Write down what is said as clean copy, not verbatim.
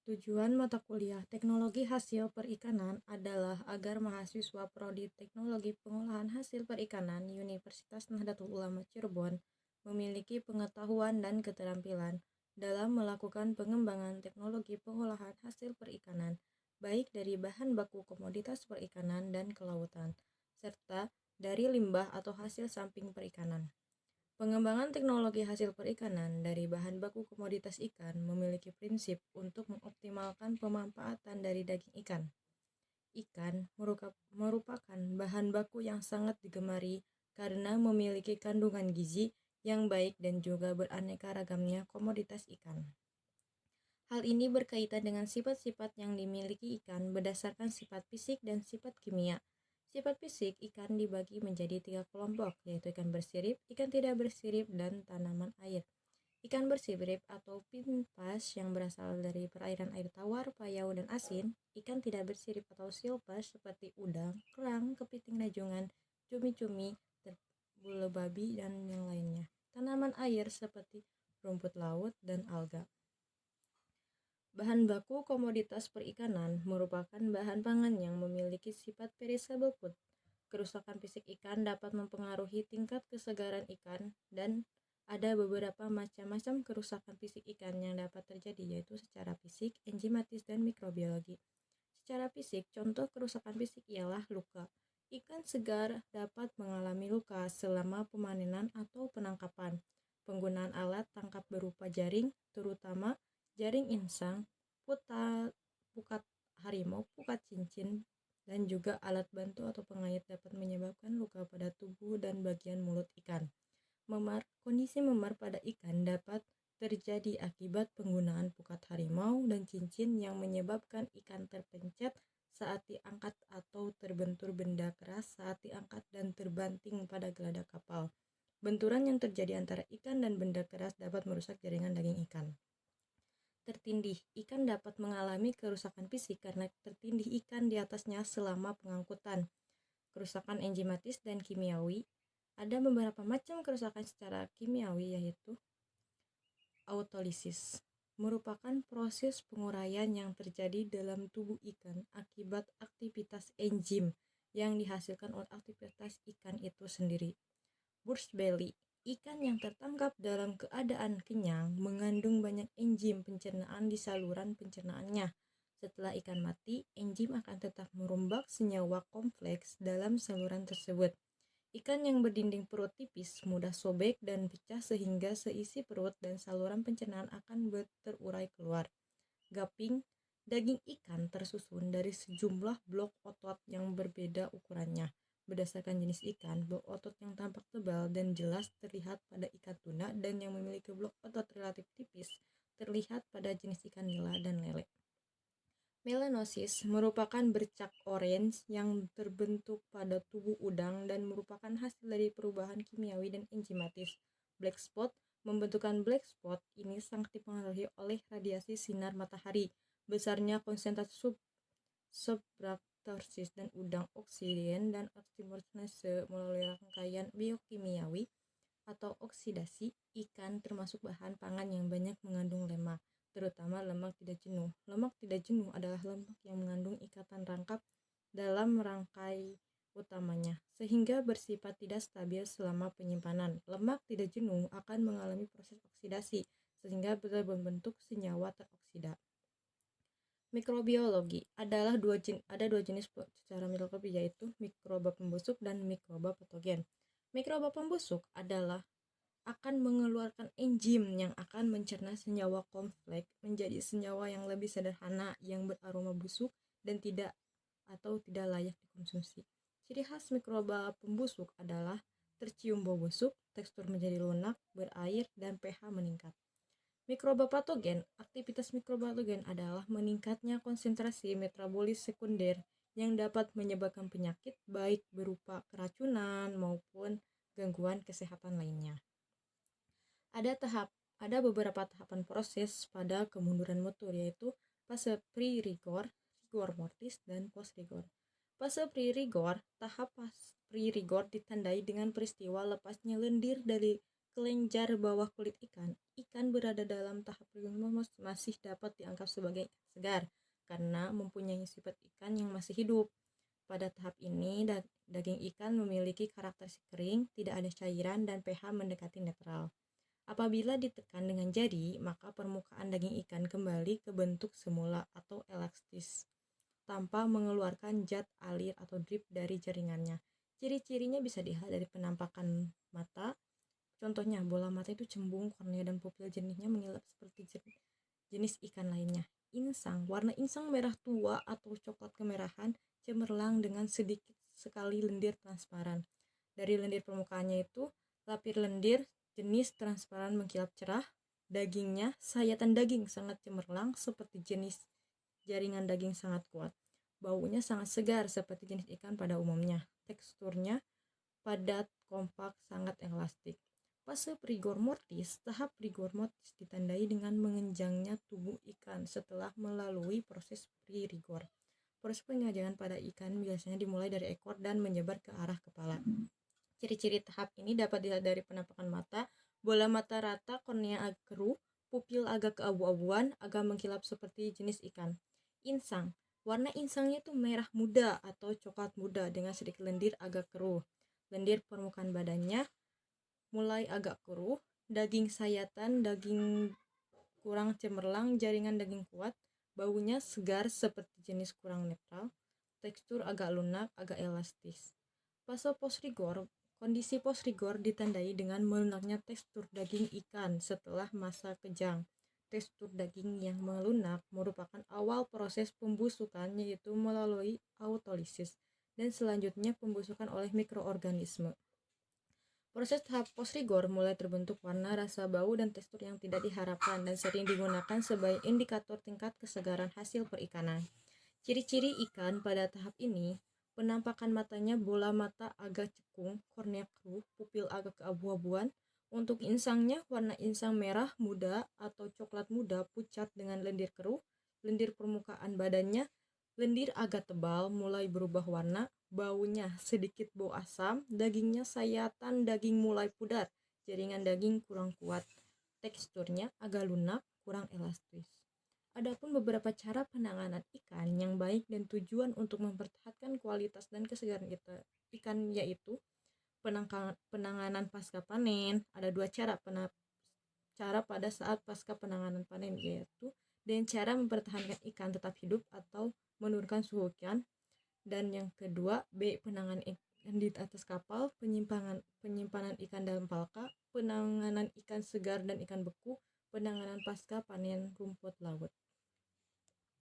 Tujuan mata kuliah Teknologi Hasil Perikanan adalah agar mahasiswa Prodi Teknologi Pengolahan Hasil Perikanan Universitas Nahdlatul Ulama Cirebon memiliki pengetahuan dan keterampilan dalam melakukan pengembangan teknologi pengolahan hasil perikanan, baik dari bahan baku komoditas perikanan dan kelautan, serta dari limbah atau hasil samping perikanan. Pengembangan teknologi hasil perikanan dari bahan baku komoditas ikan memiliki prinsip untuk mengoptimalkan pemanfaatan dari daging ikan. Ikan merupakan bahan baku yang sangat digemari karena memiliki kandungan gizi yang baik dan juga beraneka ragamnya komoditas ikan. Hal ini berkaitan dengan sifat-sifat yang dimiliki ikan berdasarkan sifat fisik dan sifat kimia. Sifat fisik ikan dibagi menjadi 3 kelompok, yaitu ikan bersirip, ikan tidak bersirip, dan tanaman air. Ikan bersirip atau pinpas yang berasal dari perairan air tawar, payau, dan asin. Ikan tidak bersirip atau silpas seperti udang, kerang, kepiting rajungan, cumi-cumi, bulu babi, dan yang lainnya. Tanaman air seperti rumput laut dan alga. Bahan baku komoditas perikanan merupakan bahan pangan yang memiliki sifat perishable food. Kerusakan fisik ikan dapat mempengaruhi tingkat kesegaran ikan dan ada beberapa macam-macam kerusakan fisik ikan yang dapat terjadi, yaitu secara fisik, enzimatis, dan mikrobiologi. Secara fisik, contoh kerusakan fisik ialah luka. Ikan segar dapat mengalami luka selama pemanenan atau penangkapan. Penggunaan alat tangkap berupa jaring, terutama jaring insang, pukat harimau, pukat cincin, dan juga alat bantu atau pengait dapat menyebabkan luka pada tubuh dan bagian mulut ikan. Kondisi memar pada ikan dapat terjadi akibat penggunaan pukat harimau dan cincin yang menyebabkan ikan terpencet saat diangkat atau terbentur benda keras saat diangkat dan terbanting pada geladak kapal. Benturan yang terjadi antara ikan dan benda keras dapat merusak jaringan daging ikan. Tertindih, ikan dapat mengalami kerusakan fisik karena tertindih ikan di atasnya selama pengangkutan. Kerusakan enzimatis dan kimiawi. Ada beberapa macam kerusakan secara kimiawi, yaitu autolisis, merupakan proses penguraian yang terjadi dalam tubuh ikan akibat aktivitas enzim yang dihasilkan oleh aktivitas ikan itu sendiri. Burst belly, ikan yang tertangkap dalam keadaan kenyang mengandung banyak enzim pencernaan di saluran pencernaannya. Setelah ikan mati, enzim akan tetap merombak senyawa kompleks dalam saluran tersebut. Ikan yang berdinding perut tipis mudah sobek dan pecah sehingga seisi perut dan saluran pencernaan akan terurai keluar. Gaping, daging ikan tersusun dari sejumlah blok otot yang berbeda ukurannya. Berdasarkan jenis ikan, blok otot yang tampak tebal dan jelas terlihat pada ikan tuna dan yang memiliki blok otot relatif tipis terlihat pada jenis ikan nila dan lele. Melanosis merupakan bercak orange yang terbentuk pada tubuh udang dan merupakan hasil dari perubahan kimiawi dan enzimatis. Black spot, pembentukan black spot ini sangat dipengaruhi oleh radiasi sinar matahari, besarnya konsentrasi subraptorsis dan udang oksiden dan oksimorfisme melalui rangkaian biokimiawi atau oksidasi ikan termasuk bahan pangan yang banyak mengandung lemak, terutama lemak tidak jenuh. Lemak tidak jenuh adalah lemak yang mengandung ikatan rangkap dalam rangkai utamanya, sehingga bersifat tidak stabil selama penyimpanan. Lemak tidak jenuh akan mengalami proses oksidasi, sehingga berbentuk senyawa teroksida. Mikrobiologi ada dua jenis secara mikrobi, yaitu mikroba pembusuk dan mikroba patogen. Mikroba pembusuk adalah akan mengeluarkan enzim yang akan mencerna senyawa kompleks menjadi senyawa yang lebih sederhana yang beraroma busuk dan tidak layak dikonsumsi. Ciri khas mikroba pembusuk adalah tercium bau busuk, tekstur menjadi lunak, berair, dan pH meningkat. Mikroba patogen, aktivitas mikroba patogen adalah meningkatnya konsentrasi metabolis sekunder yang dapat menyebabkan penyakit baik berupa keracunan maupun gangguan kesehatan lainnya. Ada beberapa tahapan proses pada kemunduran mutu, yaitu fase pre-rigor, rigor mortis, dan post-rigor. Fase pre-rigor, tahap pre-rigor ditandai dengan peristiwa lepasnya lendir dari kelenjar bawah kulit ikan, ikan berada dalam tahap metamorfosis masih dapat dianggap sebagai segar karena mempunyai sifat ikan yang masih hidup. Pada tahap ini, daging ikan memiliki karakteristik kering, tidak ada cairan, dan pH mendekati netral. Apabila ditekan dengan jari, maka permukaan daging ikan kembali ke bentuk semula atau elastis, tanpa mengeluarkan zat alir atau drip dari jaringannya. Ciri-cirinya bisa dilihat dari penampakan mata. Contohnya, bola mata itu cembung, kornea dan pupil jernihnya mengilap seperti jenis ikan lainnya. Insang, warna insang merah tua atau coklat kemerahan, cemerlang dengan sedikit sekali lendir transparan. Dari lendir permukaannya itu, lapir lendir jenis transparan mengkilap cerah. Dagingnya, sayatan daging sangat cemerlang seperti jenis jaringan daging sangat kuat. Baunya sangat segar seperti jenis ikan pada umumnya. Teksturnya padat, kompak, sangat elastik. Fase rigor mortis, tahap rigor mortis ditandai dengan mengenjangnya tubuh ikan setelah melalui proses pre-rigor. Proses pengajangan pada ikan biasanya dimulai dari ekor dan menyebar ke arah kepala. Ciri-ciri tahap ini dapat dilihat dari penampakan mata, bola mata rata, kornea agak keruh, pupil agak keabu-abuan, agak mengkilap seperti jenis ikan. Insang, warna insangnya itu merah muda atau coklat muda dengan sedikit lendir agak keruh. Lendir permukaan badannya mulai agak keruh, daging sayatan, daging kurang cemerlang, jaringan daging kuat, baunya segar seperti jenis kurang netral, tekstur agak lunak, agak elastis. Fase post-rigor, kondisi post-rigor ditandai dengan melunaknya tekstur daging ikan setelah masa kejang. Tekstur daging yang melunak merupakan awal proses pembusukan, yaitu melalui autolisis, dan selanjutnya pembusukan oleh mikroorganisme. Proses tahap post-rigor mulai terbentuk warna, rasa, bau, dan tekstur yang tidak diharapkan dan sering digunakan sebagai indikator tingkat kesegaran hasil perikanan. Ciri-ciri ikan pada tahap ini, penampakan matanya bola mata agak cekung, kornea keruh, pupil agak keabu-abuan. Untuk insangnya, warna insang merah muda atau coklat muda pucat dengan lendir keruh. Lendir permukaan badannya, lendir agak tebal, mulai berubah warna. Baunya sedikit bau asam, dagingnya sayatan, daging mulai pudar, jaringan daging kurang kuat, teksturnya agak lunak, kurang elastis. Adapun beberapa cara penanganan ikan yang baik dan tujuan untuk mempertahankan kualitas dan kesegaran ikan, yaitu penanganan pasca panen. Ada dua cara pada saat pasca penanganan panen, yaitu dengan cara mempertahankan ikan tetap hidup atau menurunkan suhu ikan. Dan yang kedua, B. Penanganan ikan di atas kapal, penyimpanan ikan dalam palka, penanganan ikan segar dan ikan beku, penanganan pasca panen rumput laut.